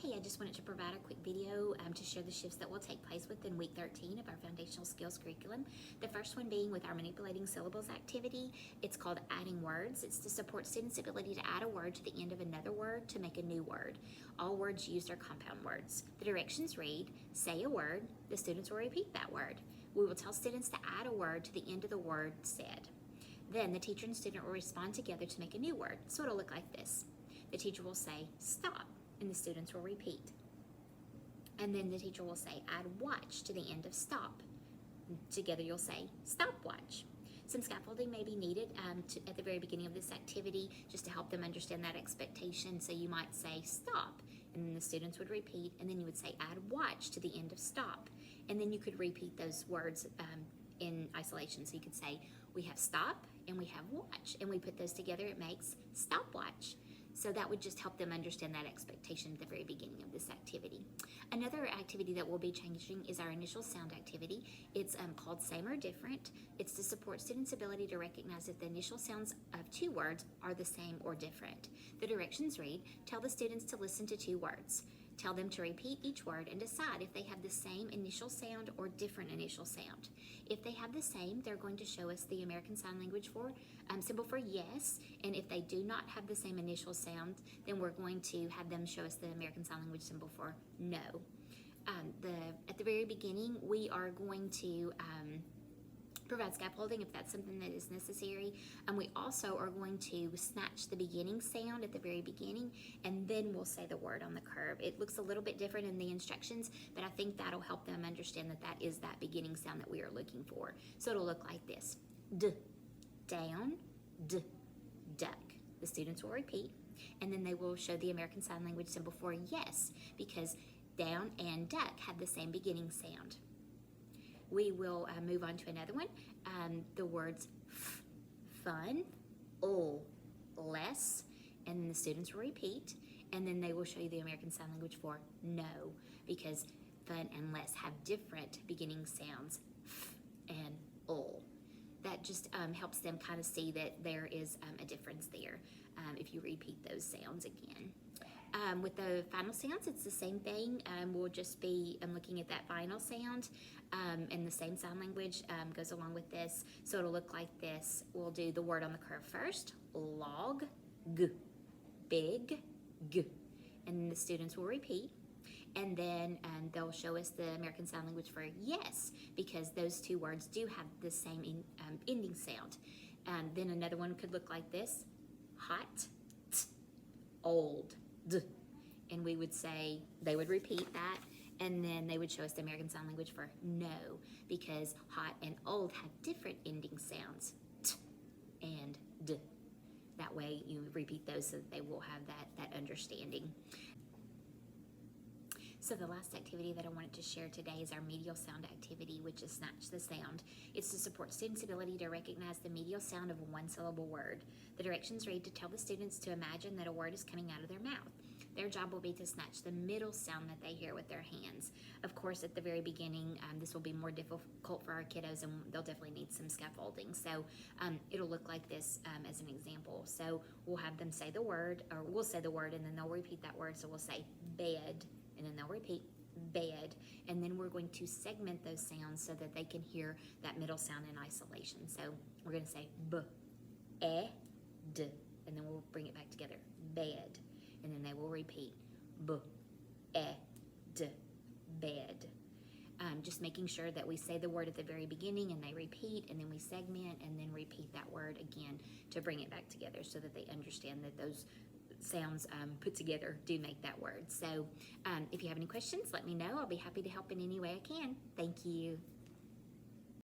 Hey, I just wanted to provide a quick video to share the shifts that will take place within week 13 of our foundational skills curriculum. The first one being with our manipulating syllables activity. It's called adding words. It's to support students' ability to add a word to the end of another word to make a new word. All words used are compound words. The directions read, say a word, the students will repeat that word. We will tell students to add a word to the end of the word said. Then the teacher and student will respond together to make a new word. So it'll look like this. The teacher will say, stop, and the students will repeat. And then the teacher will say, add watch to the end of stop. Together you'll say, stopwatch. Some scaffolding may be needed at the very beginning of this activity just to help them understand that expectation. So you might say, stop, and then the students would repeat, and then you would say, add watch to the end of stop. And then you could repeat those words in isolation. So you could say, we have stop and we have watch, and we put those together, it makes stopwatch. So that would just help them understand that expectation at the very beginning of this activity. Another activity that we'll be changing is our initial sound activity. It's called Same or Different. It's to support students' ability to recognize if the initial sounds of two words are the same or different. The directions read, tell the students to listen to two words. Tell them to repeat each word and decide if they have the same initial sound or different initial sound. If they have the same, they're going to show us the American Sign Language symbol for yes, and if they do not have the same initial sound, then we're going to have them show us the American Sign Language symbol for no. At the very beginning, we are going to provide scaffolding if that's something that is necessary. We also are going to snatch the beginning sound at the very beginning, and then we'll say the word on the curve. It looks a little bit different in the instructions, but I think that'll help them understand that that is that beginning sound that we are looking for. So it'll look like this. D, down, d, duck. The students will repeat, and then they will show the American Sign Language symbol for yes, because down and duck have the same beginning sound. We will move on to another one. The words fun, less, and then the students will repeat, and then they will show you the American Sign Language for no, because fun and less have different beginning sounds, f and That just helps them kind of see that there is a difference there if you repeat those sounds again. With the final sounds, it's the same thing. We'll just be looking at that final sound, and the same sign language goes along with this. So it'll look like this. We'll do the word on the curve first, log, g, big, g. And then the students will repeat. And then they'll show us the American Sign Language for yes, because those two words do have the same ending sound. Then another one could look like this, hot, t, old, d. And we would say, they would repeat that, and then they would show us the American Sign Language for no, because hot and old have different ending sounds, t and d. That way you repeat those so that they will have that understanding. So the last activity that I wanted to share today is our medial sound activity, which is Snatch the Sound. It's to support students' ability to recognize the medial sound of a one-syllable word. The directions read to tell the students to imagine that a word is coming out of their mouth. Their job will be to snatch the middle sound that they hear with their hands. Of course, at the very beginning, this will be more difficult for our kiddos, and they'll definitely need some scaffolding. So it'll look like this as an example. So we'll have them say the word, or we'll say the word, and then they'll repeat that word. So we'll say bed, and then they'll repeat bed, and then we're going to segment those sounds so that they can hear that middle sound in isolation. So we're going to say b, e, d, and then we'll bring it back together, bed, and then they will repeat b, e, d, bed. Just making sure that we say the word at the very beginning and they repeat, and then we segment and then repeat that word again to bring it back together so that they understand that those sounds put together do make that word. So if you have any questions, let me know. I'll be happy to help in any way I can. Thank you.